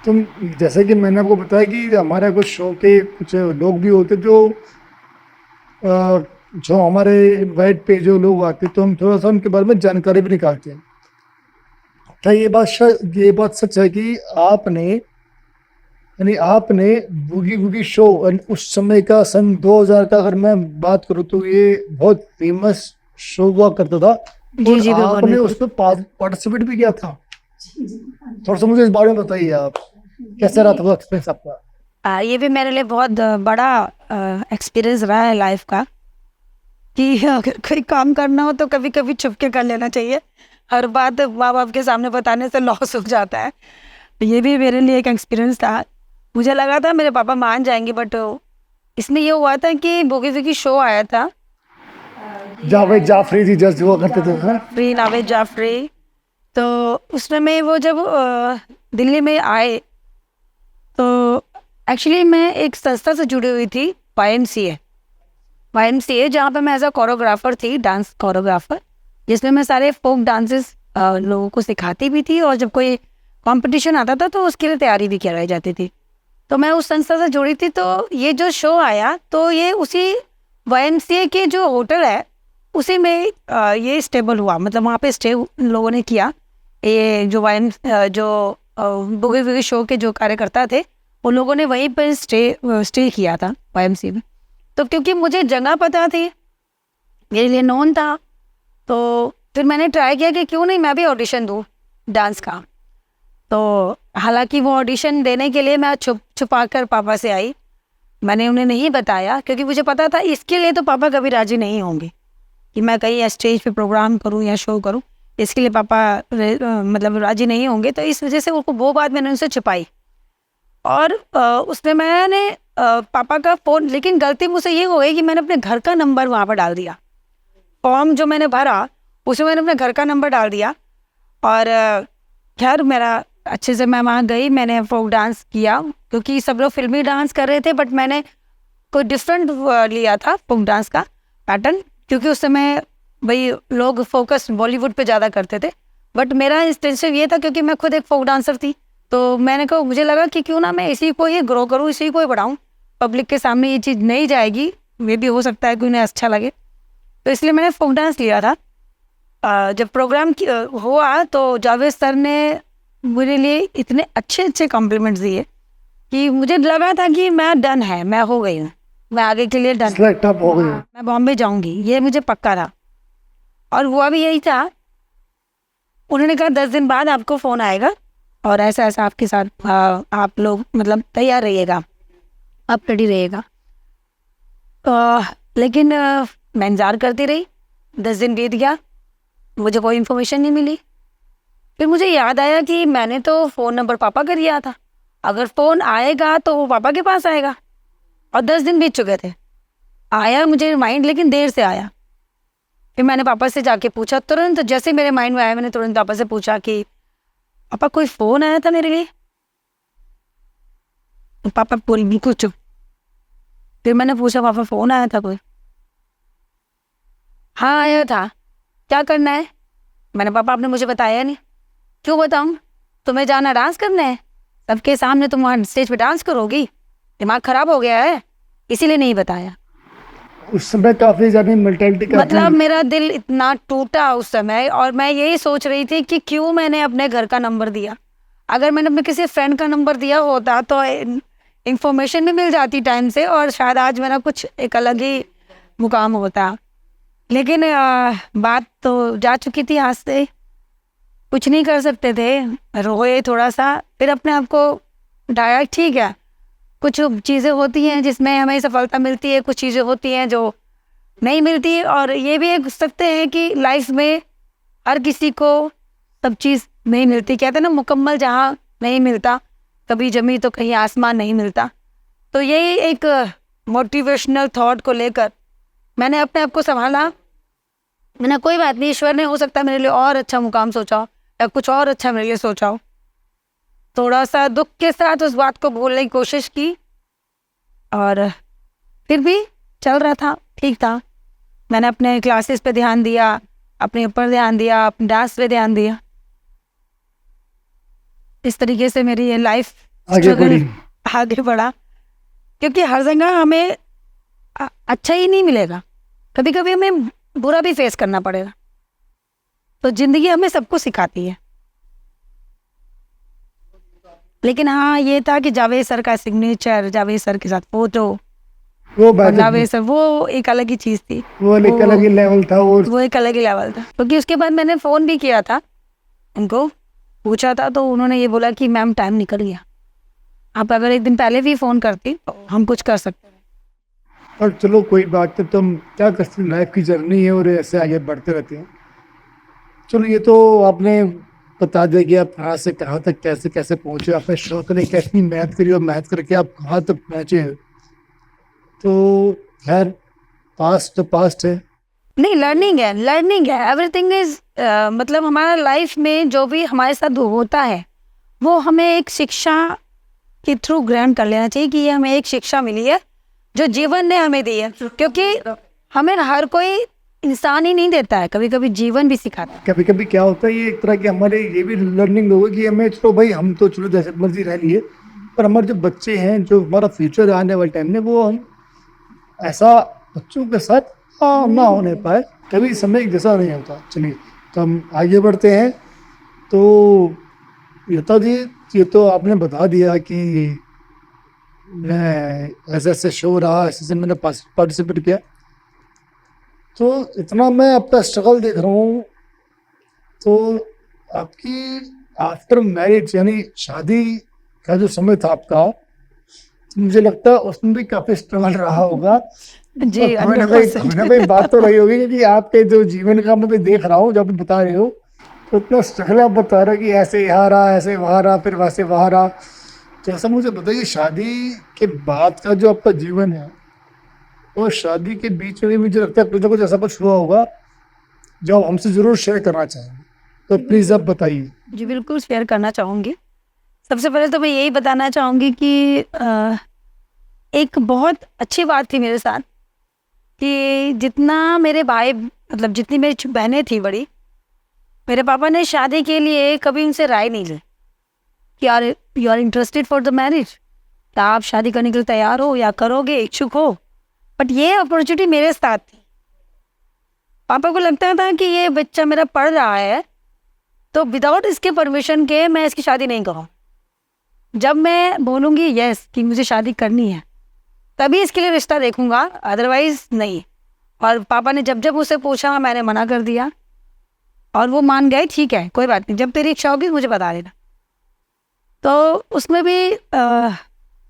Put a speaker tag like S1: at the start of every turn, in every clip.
S1: तुम जैसे कि मैंने आपको बताया कि हमारे कुछ शो के कुछ लोग भी होते अ, जो हमारे वेब पे जो लोग आते तो हम थोड़ा सा उनके बारे में जानकारी भी निकालते हैं। क्या ये बात सच है कि आपने बूगी वूगी शो उस समय का सन 2000 का अगर मैं बात करूँ तो ये बहुत फेमस शो हुआ करता था
S2: जी
S1: और
S2: जी, बिल्कुल
S1: आपने
S2: बिल्कुल।
S1: उसमें पार्टिसिपेट भी किया था। थोड़ा सा मुझे इस बारे में बताइए आप, कैसे रहा था वो एक्सपीरियंस आपका?
S2: ये भी मेरे लिए बहुत बड़ा एक्सपीरियंस रहा है लाइफ का कि अगर कोई काम करना हो तो कभी कभी छुप के कर लेना चाहिए। हर बात माँ बाप के सामने बताने से लॉस हो जाता है। तो ये भी मेरे लिए एक एक्सपीरियंस था। मुझे लगा था मेरे पापा मान जाएंगे, बट इसमें ये हुआ था कि बोगी वोगी शो आया था।
S1: जावेद जाफरी जी जज हुआ करते थे, हाँ?
S2: फ्री नावेद जाफरी। तो उस समय वो जब दिल्ली में आए तो एक्चुअली मैं एक संस्था से जुड़ी हुई थी, YMCA, जहाँ पे मैं एज अ कोरियोग्राफर थी, डांस कोरियोग्राफर, जिसमें मैं सारे फोक डांसेस लोगों को सिखाती भी थी, और जब कोई कंपटीशन आता था तो उसके लिए तैयारी भी कराई जाती थी। तो मैं उस संस्था से जुड़ी थी। तो ये जो शो आया तो ये उसी YMCA के जो होटल है उसी में ये स्टेबल हुआ, मतलब वहाँ पे स्टे लोगों ने किया। ये जो जो बुगी वुगी शो के जो कार्यकर्ता थे उन लोगों ने वहीं पर स्टे किया था YMCA में। तो क्योंकि मुझे जगह पता थी, मेरे लिए नोन था, तो फिर मैंने ट्राई किया कि क्यों नहीं मैं भी ऑडिशन दूँ डांस का। तो हालांकि वो ऑडिशन देने के लिए मैं छुप छुपा कर पापा से आई। मैंने उन्हें नहीं बताया क्योंकि मुझे पता था इसके लिए तो पापा कभी राजी नहीं होंगे कि मैं कहीं स्टेज पे प्रोग्राम करूं या शो करूं। इसके लिए पापा मतलब राजी नहीं होंगे, तो इस वजह से वो बात मैंने उनसे छुपाई। और उसमें मैंने पापा का फ़ोन, लेकिन गलती मुझसे ये हो गई कि मैंने अपने घर का नंबर वहाँ पर डाल दिया। फॉर्म जो मैंने भरा उसमें मैंने अपने घर का नंबर डाल दिया। और खैर मेरा अच्छे से मैं वहाँ गई, मैंने फोक डांस किया क्योंकि सब लोग फिल्मी डांस कर रहे थे, बट मैंने कोई डिफरेंट लिया था फोक डांस का पैटर्न, क्योंकि उस समय भाई लोग फोकस बॉलीवुड पे ज़्यादा करते थे। बट मेरा इंटेंशन ये था क्योंकि मैं खुद एक फोक डांसर थी, तो मैंने कहा मुझे लगा कि क्यों ना मैं इसी को ही ग्रो करूँ, इसी को ही बढ़ाऊँ। पब्लिक के सामने ये चीज़ नहीं जाएगी, मे भी हो सकता है कि उन्हें अच्छा लगे, तो इसलिए मैंने फोक डांस लिया था। जब प्रोग्राम हुआ तो जावेद सर ने मेरे लिए इतने अच्छे अच्छे कॉम्प्लीमेंट्स दिए कि मुझे लगा था कि मैं डन है, मैं हो गई हूँ, मैं आगे के लिए डन,
S1: सिलेक्ट आप हो गए?
S2: मैं बॉम्बे जाऊंगी, ये मुझे पक्का था। और हुआ भी यही था। उन्होंने कहा 10 दिन बाद आपको फ़ोन आएगा और ऐसा ऐसा आपके साथ आप लोग मतलब तैयार रहिएगा, आप रेडी रहिएगा। लेकिन मैं इंतज़ार करती रही। 10 दिन बीत गया, मुझे कोई इन्फॉर्मेशन नहीं मिली। फिर मुझे याद आया कि मैंने तो फ़ोन नंबर पापा का दिया था, अगर फ़ोन आएगा तो वो पापा के पास आएगा। और 10 दिन बीत चुके थे, आया मुझे माइंड, लेकिन देर से आया। फिर मैंने पापा से जाके पूछा, तुरंत जैसे मेरे माइंड में आया मैंने तुरंत पापा से पूछा कि पापा कोई फ़ोन आया था मेरे लिए? तो पापा बोल बिल्कुल चुप। फिर मैंने पूछा पापा फ़ोन आया था कोई? हाँ आया था, क्या करना है? मैंने पापा आपने मुझे बताया नहीं। क्यों बताऊँ, तुम्हें जाना डांस करना है, सबके सामने तुम वहाँ स्टेज पे डांस करोगी, दिमाग खराब हो गया है, इसीलिए नहीं बताया।
S1: उस समय काफी ज्यादा मेंटेलिटी काफी।
S2: मतलब मेरा दिल इतना टूटा उस समय, और मैं यही सोच रही थी कि क्यों मैंने अपने घर का नंबर दिया। अगर मैंने अपने किसी फ्रेंड का नंबर दिया होता तो इंफॉर्मेशन भी मिल जाती टाइम से, और शायद आज मेरा कुछ एक अलग ही मुकाम होता। लेकिन बात तो जा चुकी थी हाथ से, कुछ नहीं कर सकते थे। रोए थोड़ा सा, फिर अपने आप को उठाया, ठीक है कुछ चीज़ें होती हैं जिसमें हमें सफलता मिलती है, कुछ चीज़ें होती हैं जो नहीं मिलती। और ये भी एक सकते हैं कि लाइफ में हर किसी को सब चीज़ नहीं मिलती। कहते हैं ना, मुकम्मल जहाँ नहीं मिलता, कभी जमी तो कहीं आसमान नहीं मिलता। तो यही एक मोटिवेशनल थॉट को लेकर मैंने अपने आप को संभाला। मैंने कोई बात नहीं, ईश्वर ने हो सकता है मेरे लिए और अच्छा मुकाम सोचा हो, या कुछ और अच्छा मेरे लिए सोचा हो। थोड़ा सा दुख के साथ उस बात को भूलने की कोशिश की, और फिर भी चल रहा था, ठीक था। मैंने अपने क्लासेस पे ध्यान दिया, अपने ऊपर ध्यान दिया, अपने डांस पे ध्यान दिया। इस तरीके से मेरी ये लाइफ
S1: आगे
S2: struggle
S1: बढ़ी।
S2: आगे बढ़ा, क्योंकि हर जगह हमें अच्छा ही नहीं मिलेगा, कभी कभी हमें बुरा भी फेस करना पड़ेगा। तो जिंदगी हमें सब कुछ सिखाती है। लेकिन हाँ, ये था कि जावेद सर का सिग्नेचर, जावेद सर के साथ फोटो,
S1: वो
S2: और
S1: बात
S2: जावेद सर वो एक अलग ही चीज थी।
S1: वो एक अलग ही लेवल था
S2: वो एक अलग ही लेवल था। क्योंकि उसके बाद मैंने फ़ोन भी किया था उनको, पूछा था, तो उन्होंने ये बोला कि मैम टाइम निकल गया, आप अगर एक दिन पहले भी फ़ोन करती तो हम कुछ कर सकते हैं।
S1: और चलो कोई बात नहीं, तुम क्या कर सकते, लाइफ की जर्नी है और ऐसे आगे बढ़ते रहते हैं। चलो ये तो आपने बता दिया कि आप कहाँ से कहाँ तक कैसे कैसे पहुंचे, आपने शौक ने कैसी मेहनत करी और मेहनत करके आप कहाँ तक पहुंचे। तो खैर, पास्ट तो पास्ट है।
S2: नहीं, लर्निंग है, एवरीथिंग इज, मतलब हमारा लाइफ में जो भी हमारे साथ होता है वो हमें एक शिक्षा के थ्रू ग्रहण कर लेना चाहिए कि ये हमें एक शिक्षा मिली है जो जीवन ने हमें दी है। क्योंकि हमें हर कोई इंसान ही नहीं देता है, कभी कभी जीवन भी सिखाता है।
S1: कभी कभी क्या होता है, ये एक तरह की हमारे ये भी लर्निंग होगी कि हमें, चलो भाई हम तो चलो जैसे मर्जी रह लिए, पर हमारे जो बच्चे हैं, जो हमारा फ्यूचर आने वाले टाइम में, वो हम ऐसा बच्चों के साथ ना होने पाए, कभी समय एक जैसा नहीं होता। चलिए, तो हम आगे बढ़ते हैं। तो यता जी, ये तो आपने बता दिया कि मैं ऐसे ऐसे शो रहा, ऐसे ऐसे मैंने पार्टिसिपेट किया। तो इतना मैं आपका स्ट्रगल देख रहा हूँ, तो आपकी आफ्टर मैरिज यानी शादी का जो समय था आपका, तो मुझे लगता है उसमें भी काफी स्ट्रगल रहा होगा।
S2: जी,
S1: और कोई ना कोई बात तो रही होगी, क्योंकि आपके जो जीवन का मैं भी देख रहा हूँ, जो आप बता रहे हो, तो इतना स्ट्रगल आप बता रहे हो कि ऐसे यहाँ रहा, ऐसे वहाँ रहा, फिर वैसे वहाँ रहा। तो ऐसा मुझे बताइए, शादी के बाद का जो आपका जीवन है, और शादी के बीच में भी मुझे लगता है कुछ ना कुछ ऐसा कुछ हुआ होगा जो आप हमसे ज़रूर शेयर करना चाहेंगे। तो प्लीज़ आप बताइए।
S2: जी, बिल्कुल शेयर करना चाहूँगी। सबसे पहले तो मैं यही बताना चाहूँगी कि एक बहुत अच्छी बात थी मेरे साथ कि जितना मेरे भाई, मतलब जितनी मेरी बहनें थी बड़ी, मेरे पापा ने शादी के लिए कभी उनसे राय नहीं ली कि यार you are interested for the marriage, क्या आप शादी करने के लिए तैयार हो या करोगे, इच्छुक हो। बट ये अपॉर्चुनिटी मेरे साथ थी। पापा को लगता था कि ये बच्चा मेरा पढ़ रहा है, तो विदाउट इसके परमिशन के मैं इसकी शादी नहीं करूँ। जब मैं बोलूँगी यस कि मुझे शादी करनी है, तभी इसके लिए रिश्ता देखूंगा, अदरवाइज नहीं। और पापा ने जब जब मुझसे पूछा, मैंने मना कर दिया, और वो मान गए, ठीक है कोई बात नहीं, जब तेरी इच्छा होगी मुझे बता देना। तो उसमें भी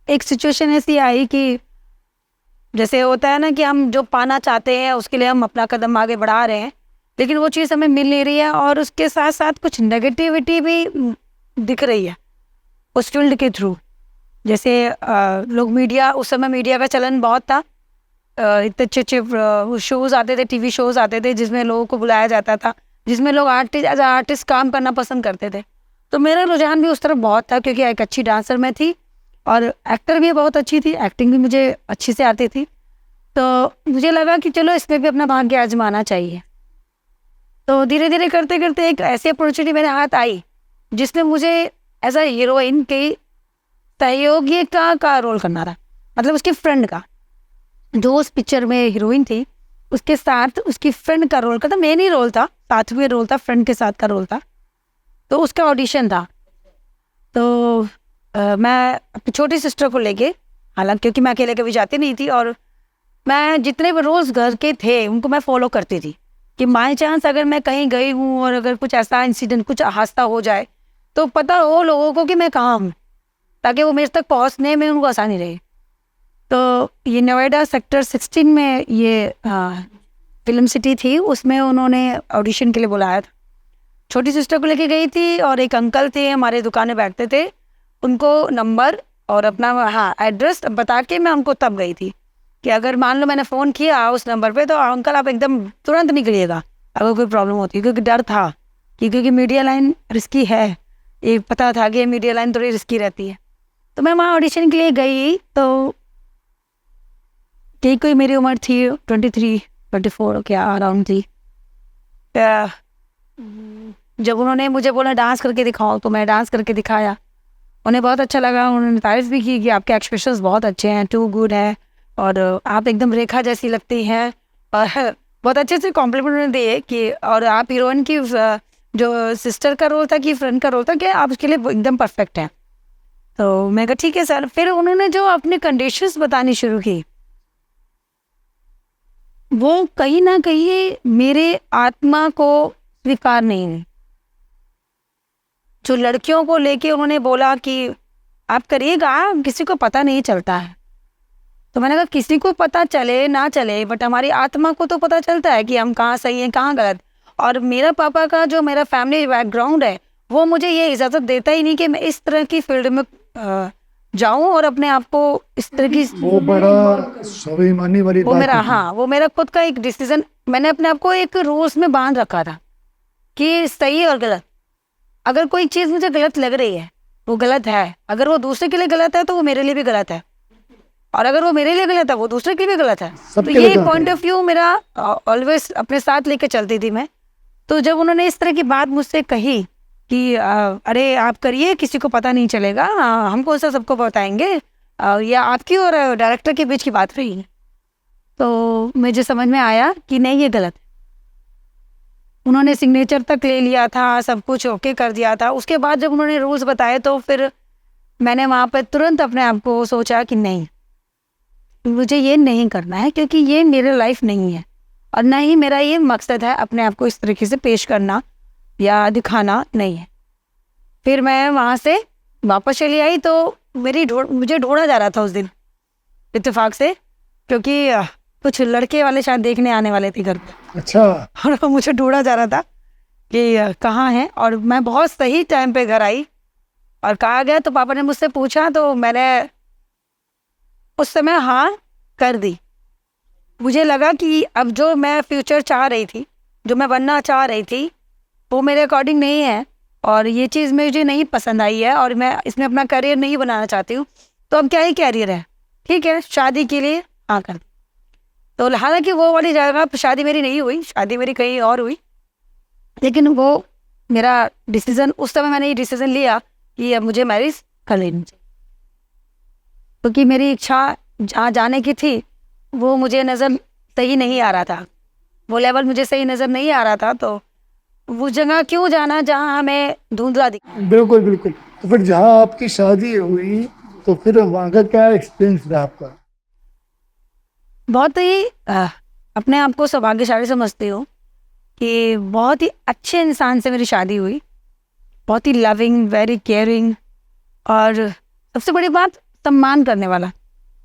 S2: एक सिचुएशन ऐसी आई कि जैसे होता है ना कि हम जो पाना चाहते हैं उसके लिए हम अपना कदम आगे बढ़ा रहे हैं, लेकिन वो चीज़ हमें मिल नहीं रही है, और उसके साथ साथ कुछ नेगेटिविटी भी दिख रही है उस फील्ड के थ्रू। जैसे लोग मीडिया, उस समय मीडिया का चलन बहुत था, इतने अच्छे अच्छे शोज़ आते थे, टीवी शोज़ आते थे जिसमें लोगों को बुलाया जाता था, जिसमें लोग आर्टिस्ट एज आर्टिस्ट काम करना पसंद करते थे। तो मेरा रुझान भी उस तरफ बहुत था, क्योंकि एक अच्छी डांसर मैं थी और एक्टर भी बहुत अच्छी थी, एक्टिंग भी मुझे अच्छी से आती थी। तो मुझे लगा कि चलो इसमें भी अपना भाग्य आजमाना चाहिए। तो धीरे धीरे करते करते एक ऐसी अपॉर्चुनिटी मेरे हाथ आई जिसमें मुझे एज अ हीरोइन की सहयोगी का रोल करना था, मतलब उसके फ्रेंड का, जो उस पिक्चर में हीरोइन थी उसके साथ उसकी फ्रेंड का रोल करता। मेन ही रोल था, साथ में रोल था, फ्रेंड के साथ का रोल था। तो उसका ऑडिशन था। तो मैं अपनी छोटी सिस्टर को लेके, हालांकि क्योंकि मैं अकेले कभी जाती नहीं थी, और मैं जितने भी रोज़ घर के थे उनको मैं फॉलो करती थी कि बाई चांस अगर मैं कहीं गई हूँ और अगर कुछ ऐसा इंसिडेंट, कुछ हादसा हो जाए, तो पता हो लोगों को कि मैं कहाँ हूँ, ताकि वो मेरे तक पहुँचने में उनको आसानी रहे। तो ये नोएडा सेक्टर 16 में ये फिल्म सिटी थी, उसमें उन्होंने ऑडिशन के लिए बुलाया था। छोटी सिस्टर को लेके गई थी, और एक अंकल थे हमारे दुकान में बैठते थे, उनको नंबर और अपना एड्रेस बता के मैं उनको तब गई थी कि अगर मान लो मैंने फ़ोन किया उस नंबर पे, तो अंकल आप एकदम तुरंत निकलिएगा अगर कोई प्रॉब्लम होती है, क्योंकि डर था कि क्योंकि मीडिया लाइन रिस्की है, ये पता था कि मीडिया लाइन थोड़ी रिस्की रहती है। तो मैं वहाँ ऑडिशन के लिए गई, तो कोई मेरी उम्र थी 23-24 क्या अराउंड थी। जब उन्होंने मुझे बोला डांस करके दिखाओ, तो मैं डांस करके दिखाया, उन्हें बहुत अच्छा लगा, उन्होंने तारीफ़ भी की कि आपके एक्सप्रेशंस बहुत अच्छे हैं, टू गुड है, और आप एकदम रेखा जैसी लगती हैं, और बहुत अच्छे से कॉम्प्लीमेंट उन्होंने दिए कि और आप हीरोइन की जो सिस्टर का रोल था कि फ्रेंड का रोल था कि आप उसके लिए एकदम परफेक्ट हैं। तो मैं कहा ठीक है सर। फिर उन्होंने जो अपने कंडीशंस बतानी शुरू की, वो कहीं ना कहीं मेरे आत्मा को स्वीकार नहीं हुई। जो लड़कियों को लेके उन्होंने बोला कि आप करिएगा, किसी को पता नहीं चलता है। तो मैंने कहा किसी को पता चले ना चले, बट हमारी आत्मा को तो पता चलता है कि हम कहाँ सही हैं कहाँ गलत। और मेरा पापा का जो मेरा फैमिली बैकग्राउंड है, वो मुझे ये इजाज़त देता ही नहीं कि मैं इस तरह की फील्ड में जाऊं और अपने आप को इस तरह की,
S1: वो बड़ा स्वाभिमानी वाली
S2: वो
S1: बात
S2: मेरा,
S1: थी।
S2: हाँ, वो मेरा खुद का एक डिसीजन, मैंने अपने आप को एक रूल्स में बांध रखा था कि सही और गलत। अगर कोई चीज़ मुझे गलत लग रही है, वो गलत है। अगर वो दूसरे के लिए गलत है तो वो मेरे लिए भी गलत है, और अगर वो मेरे लिए गलत है वो दूसरे के लिए भी गलत है। तो
S1: सबके
S2: ये
S1: लिए
S2: एक
S1: गलत
S2: पॉइंट
S1: है।
S2: ऑफ व्यू मेरा ऑलवेज अपने साथ लेके चलती थी मैं। तो जब उन्होंने इस तरह की बात मुझसे कही कि अरे आप करिए, किसी को पता नहीं चलेगा, हम कौन सा सबको बताएंगे, या आपकी और डायरेक्टर के बीच की बात रही है, तो मुझे समझ में आया कि नहीं, ये गलत है। उन्होंने सिग्नेचर तक ले लिया था, सब कुछ ओके कर दिया था। उसके बाद जब उन्होंने रूल्स बताए तो फिर मैंने वहाँ पर तुरंत अपने आप को सोचा कि नहीं, मुझे ये नहीं करना है, क्योंकि ये मेरे लाइफ नहीं है, और ना ही मेरा ये मकसद है अपने आप को इस तरीके से पेश करना या दिखाना नहीं है। फिर मैं वहाँ से वापस चली आई, तो मुझे ढूंढा जा रहा था उस दिन इत्तेफाक से, क्योंकि कुछ लड़के वाले शायद देखने आने वाले थे घर पे,
S1: अच्छा,
S2: और मुझे ढूंढा जा रहा था कि कहाँ है। और मैं बहुत सही टाइम पे घर आई और कहा गया, तो पापा ने मुझसे पूछा, तो मैंने उस समय हाँ कर दी। मुझे लगा कि अब जो मैं फ्यूचर चाह रही थी, जो मैं बनना चाह रही थी, वो मेरे अकॉर्डिंग नहीं है, और ये चीज़ मुझे नहीं पसंद आई है, और मैं इसमें अपना करियर नहीं बनाना चाहती हूँ। तो अब क्या ही कैरियर है, ठीक है, शादी के लिए हाँ कर दी। तो हालांकि वो वाली जगह शादी मेरी नहीं हुई, शादी मेरी कहीं और हुई, लेकिन वो मेरा डिसीज़न, उस समय मैंने ये डिसीज़न लिया कि अब मुझे मैरिज कर लेनी चाहिए, क्योंकि मेरी इच्छा जहाँ जाने की थी वो मुझे नज़र सही नहीं आ रहा था, वो लेवल मुझे सही नज़र नहीं आ रहा था। तो वो जगह क्यों जाना जहाँ हमें धुंधला दिख।
S1: बिल्कुल बिल्कुल। तो फिर जहाँ आपकी शादी हुई, तो फिर वहाँ का क्या एक्सपीरियंस रहा आपका?
S2: बहुत ही अपने आप को सौभाग्यशाली समझती हूँ कि बहुत ही अच्छे इंसान से मेरी शादी हुई, बहुत ही लविंग, वेरी केयरिंग, और सबसे बड़ी बात सम्मान करने वाला,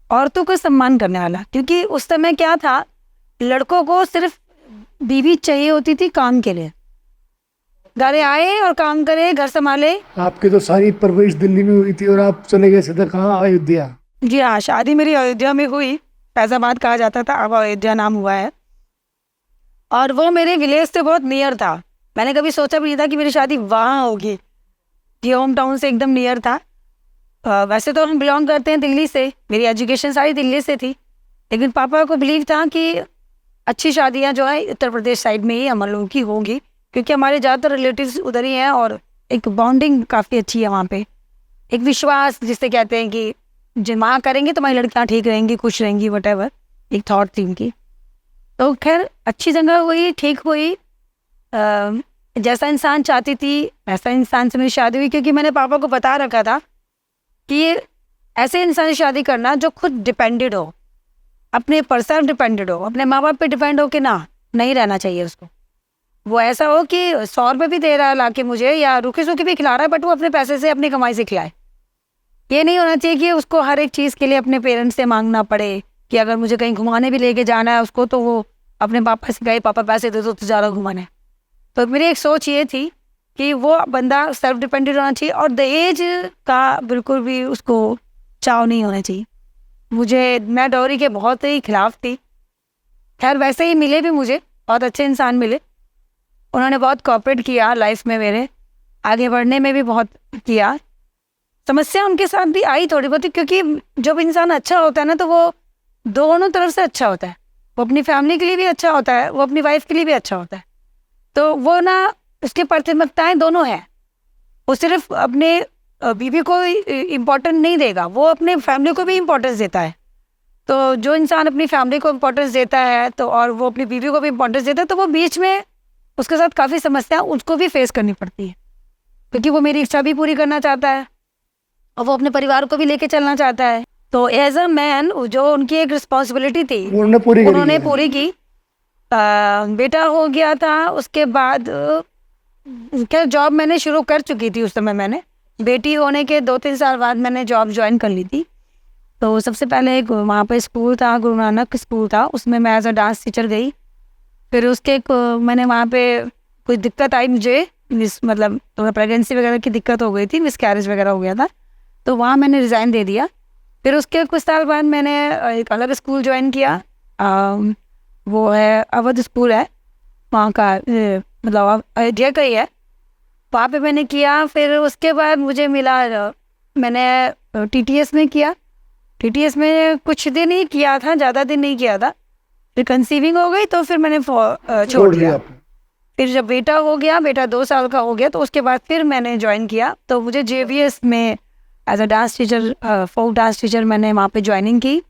S2: औरतों को सम्मान करने वाला। क्योंकि उस समय क्या था, लड़कों को सिर्फ बीवी चाहिए होती थी काम के लिए, घर आए और काम करे, घर संभाले।
S1: आपकी तो सारी परवरिश दिल्ली में हुई थी और आप चले गए सीधा कहाँ, अयोध्या?
S2: जी हाँ, शादी मेरी अयोध्या में हुई, फैजाबाद कहा जाता था, अब अयोध्या नाम हुआ है। और वो मेरे विलेज से बहुत नियर था, मैंने कभी सोचा भी नहीं था कि मेरी शादी वहाँ होगी। ये होम टाउन से एकदम नियर था। वैसे तो हम बिलोंग करते हैं दिल्ली से, मेरी एजुकेशन सारी दिल्ली से थी, लेकिन पापा को बिलीव था कि अच्छी शादियाँ जो है उत्तर प्रदेश साइड में ही हम लोगों की होंगी, क्योंकि हमारे ज़्यादातर रिलेटिव्स उधर ही हैं, और एक बॉन्डिंग काफ़ी अच्छी है वहाँ पे, एक विश्वास जिसे कहते हैं कि जो माँ करेंगे तो हमारी लड़कियाँ ठीक रहेंगी, खुश रहेंगी, वटेवर, एक थॉट थी उनकी। तो खैर अच्छी जगह हुई, ठीक हुई, जैसा इंसान चाहती थी वैसा इंसान से मेरी शादी हुई। क्योंकि मैंने पापा को बता रखा था कि ये ऐसे इंसान से शादी करना जो खुद डिपेंडेड हो, अपने पर सेल्फ डिपेंडेड हो, अपने माँ बाप पे डिपेंड हो कि ना, नहीं रहना चाहिए उसको। वो ऐसा हो कि 100 रुपये भी दे रहा है ला के मुझे, या रूखे सूखे भी खिला रहा है, बट वो अपने पैसे से, अपनी कमाई से खिलाए। ये नहीं होना चाहिए कि उसको हर एक चीज़ के लिए अपने पेरेंट्स से मांगना पड़े, कि अगर मुझे कहीं घुमाने भी लेके जाना है उसको, तो वो अपने पापा से कहे पापा पैसे दे दो तो ज़्यादा घुमाने। तो मेरी एक सोच ये थी कि वो बंदा सेल्फ डिपेंडेंट होना चाहिए, और दहेज का बिल्कुल भी उसको चाव नहीं होना चाहिए। मैं डॉरी के बहुत ही खिलाफ थी। खैर वैसे ही मिले भी मुझे, बहुत अच्छे इंसान मिले, उन्होंने बहुत कोऑपरेट किया लाइफ में, मेरे आगे बढ़ने में भी बहुत किया। समस्या उनके साथ भी आई थोड़ी बहुत, क्योंकि जब इंसान अच्छा होता है ना, तो वो दोनों तरफ से अच्छा होता है, वो अपनी फैमिली के लिए भी अच्छा होता है, वो अपनी वाइफ के लिए भी अच्छा होता है। तो वो ना, उसकी प्राथमिकताएं दोनों हैं, वो सिर्फ अपने बीवी को इम्पोर्टेंट नहीं देगा, वो अपने फैमिली को भी इम्पोर्टेंस देता है। तो जो इंसान अपनी फैमिली को इम्पोर्टेंस देता है तो और वो अपनी बीवी को भी इम्पोर्टेंस देता है, तो वो बीच में उसके साथ काफ़ी समस्या उसको भी फेस करनी पड़ती है, क्योंकि वो मेरी इच्छा भी पूरी करना चाहता है और वो अपने परिवार को भी लेके चलना चाहता है। तो एज अ मैन जो उनकी एक रिस्पॉन्सिबिलिटी थी उन्होंने पूरी की। बेटा हो गया था, उसके बाद क्या जॉब मैंने शुरू कर चुकी थी उस समय। मैंने बेटी होने के 2-3 साल बाद मैंने जॉब ज्वाइन कर ली थी। तो सबसे पहले एक वहाँ पे स्कूल था, गुरु नानक स्कूल था, उसमें मैं एज अ डांस टीचर गई। फिर उसके मैंने वहाँ पे कोई दिक्कत आई मुझे, मतलब तो प्रेगनेंसी वगैरह की दिक्कत हो गई थी, मिसकैरेज वगैरह हो गया था, तो वहाँ मैंने रिज़ाइन दे दिया। फिर उसके कुछ साल बाद मैंने एक अलग स्कूल ज्वाइन किया, वो है अवध स्कूल है वहाँ का, मतलब अयोध्या का ही है, वहाँ पे मैंने किया। फिर उसके बाद मुझे मिला, मैंने टीटीएस में किया। टीटीएस में कुछ दिन ही किया था, ज़्यादा दिन नहीं किया था। फिर कंसीविंग हो गई तो फिर मैंने छोड़ दिया। फिर जब बेटा हो गया, बेटा 2 साल का हो गया, तो उसके बाद फिर मैंने ज्वाइन किया। तो मुझे जेवीएस में as a dance teacher, folk dance teacher मैंने वहाँ पे ज्वाइनिंग की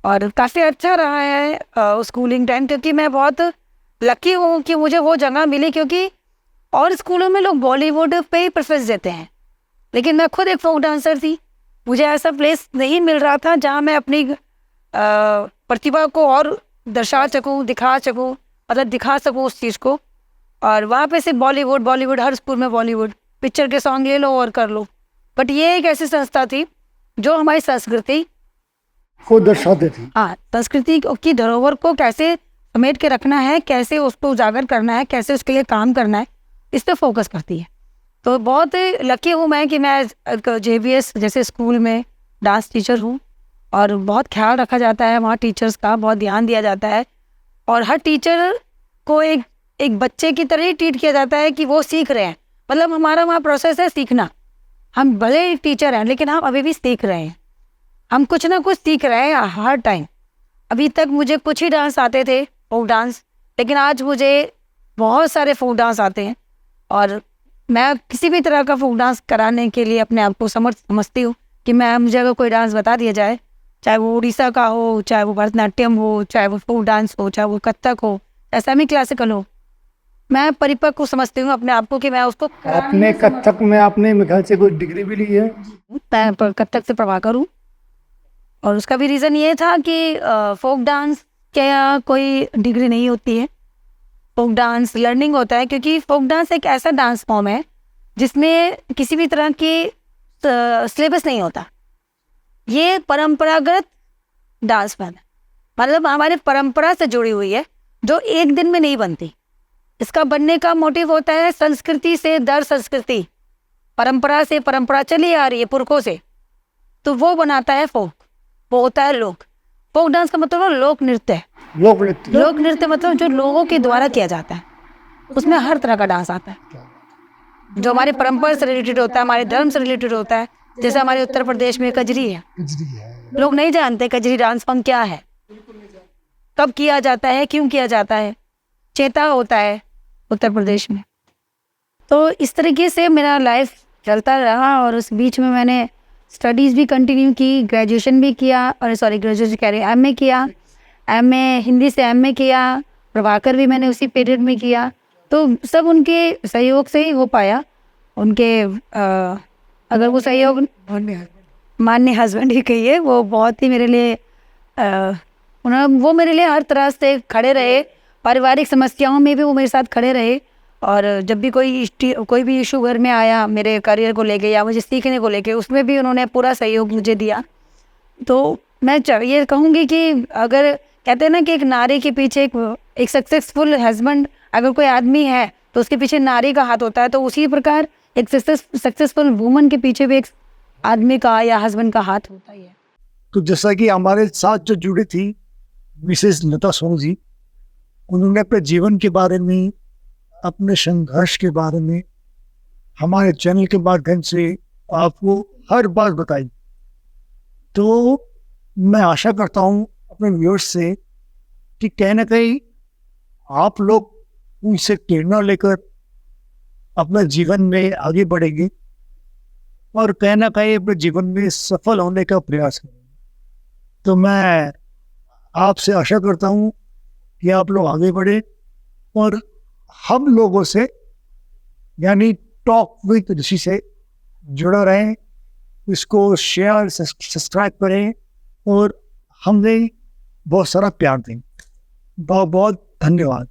S2: और काफ़ी अच्छा रहा है स्कूलिंग टाइम, क्योंकि मैं बहुत लकी हूँ कि मुझे वो जगह मिली। क्योंकि और स्कूलों में लोग बॉलीवुड पे ही प्रेफरेंस देते हैं, लेकिन मैं खुद एक फोक डांसर थी, मुझे ऐसा प्लेस नहीं मिल रहा था जहाँ मैं अपनी प्रतिभा को और दर्शा सकूँ, दिखा सकूँ, मतलब दिखा सकूँ उस चीज़ को। और वहाँ पे सिर्फ बॉलीवुड हर स्कूल में बॉलीवुड पिक्चर के सॉन्ग ले लो और कर लो। बट ये एक ऐसी संस्था थी जो हमारी संस्कृति
S1: को दर्शाते थी।
S2: हाँ, संस्कृति की धरोहर को कैसे समेट के रखना है, कैसे उसको उजागर करना है, कैसे उसके लिए काम करना है, इस पर फोकस करती है। तो बहुत लकी हूँ मैं कि मैं जेवीएस जैसे स्कूल में डांस टीचर हूँ और बहुत ख्याल रखा जाता है वहाँ टीचर्स का, बहुत ध्यान दिया जाता है और हर टीचर को एक बच्चे की तरह ही ट्रीट किया जाता है कि वो सीख रहे हैं। मतलब हमारा वहाँ प्रोसेस है सीखना। हम भले टीचर हैं लेकिन हम अभी भी सीख रहे हैं, हम कुछ ना कुछ सीख रहे हैं हर टाइम। अभी तक मुझे कुछ ही डांस आते थे, फोक डांस, लेकिन आज मुझे बहुत सारे फोक डांस आते हैं और मैं किसी भी तरह का फोक डांस कराने के लिए अपने आप को समर्थ समझती हूँ कि मुझे अगर कोई डांस बता दिया जाए, चाहे वो उड़ीसा का हो, चाहे वो भरतनाट्यम हो, चाहे वो फोक डांस हो, चाहे वो कथक हो, चाहे सेमी क्लासिकल हो, मैं परिपक्व समझती हूँ अपने आप को कि मैं उसको।
S1: आपने कथक में आपने मेरे ख्याल से कोई डिग्री भी ली है?
S2: मैं कथक से प्रभाकर हूँ और उसका भी रीज़न ये था कि फोक डांस क्या कोई डिग्री नहीं होती है, फोक डांस लर्निंग होता है। क्योंकि फोक डांस एक ऐसा डांस फॉर्म है जिसमें किसी भी तरह की सिलेबस नहीं होता। ये परंपरागत डांस फॉर्म है, मतलब हमारी परंपरा से जुड़ी हुई है, जो एक दिन में नहीं बनती। इसका बनने का मोटिव होता है संस्कृति से दर संस्कृति, परंपरा से परंपरा चली आ रही है पुरखों से, तो वो बनाता है फोक, वो होता है लोक। फोक डांस का मतलब लोक नृत्य है। लोक नृत्य मतलब जो लोगों के द्वारा किया जाता है, उसमें हर तरह का डांस आता है जो हमारे परंपरा से रिलेटेड होता है, हमारे धर्म से रिलेटेड होता है। जैसे हमारे उत्तर प्रदेश में कजरी है, लोग नहीं जानते कजरी डांस फॉर्म क्या है, कब किया जाता है, क्यों किया जाता है। चेता होता है उत्तर प्रदेश में। तो इस तरीके से मेरा लाइफ चलता रहा और उस बीच में मैंने स्टडीज़ भी कंटिन्यू की, ग्रेजुएशन भी किया, और ग्रेजुएशन कह रही एमए किया, एमए हिंदी से एमए किया, प्रभाकर भी मैंने उसी पीरियड में किया। तो सब उनके सहयोग से ही हो पाया। उनके अगर वो सहयोग मान्य हस्बैंड ही कहिए, वो बहुत ही मेरे लिए वो मेरे लिए हर तरह से खड़े रहे। पारिवारिक समस्याओं में भी वो मेरे साथ खड़े रहे और जब भी कोई भी इशू घर में आया मेरे करियर को लेके या मुझे सीखने को लेके, उसमें भी उन्होंने पूरा सहयोग मुझे दिया। तो मैं ये कहूँगी कि अगर कहते हैं ना कि एक नारी के पीछे एक सक्सेसफुल हस्बैंड अगर कोई आदमी है तो उसके पीछे नारी का हाथ होता है, तो उसी प्रकार एक सक्सेसफुल वुमन के पीछे भी एक आदमी का या हस्बैंड का हाथ होता ही है।
S1: तो जैसा कि हमारे साथ जो जुड़ी थी मिसेस लता सोंग जी, उन्होंने अपने जीवन के बारे में, अपने संघर्ष के बारे में हमारे चैनल के माध्यम से आपको हर बात बताई। तो मैं आशा करता हूँ अपने व्यूअर्स से कि कहीं ना कहीं आप लोग उनसे प्रेरणा लेकर अपने जीवन में आगे बढ़ेंगे और कहीं ना कहीं अपने जीवन में सफल होने का प्रयास करें। तो मैं आपसे आशा करता हूँ कि आप लोग आगे बढ़े और हम लोगों से यानी टॉक विद ऋषि से जुड़ा रहें, इसको शेयर सब्सक्राइब करें और हमें बहुत सारा प्यार दें। बहुत बहुत धन्यवाद।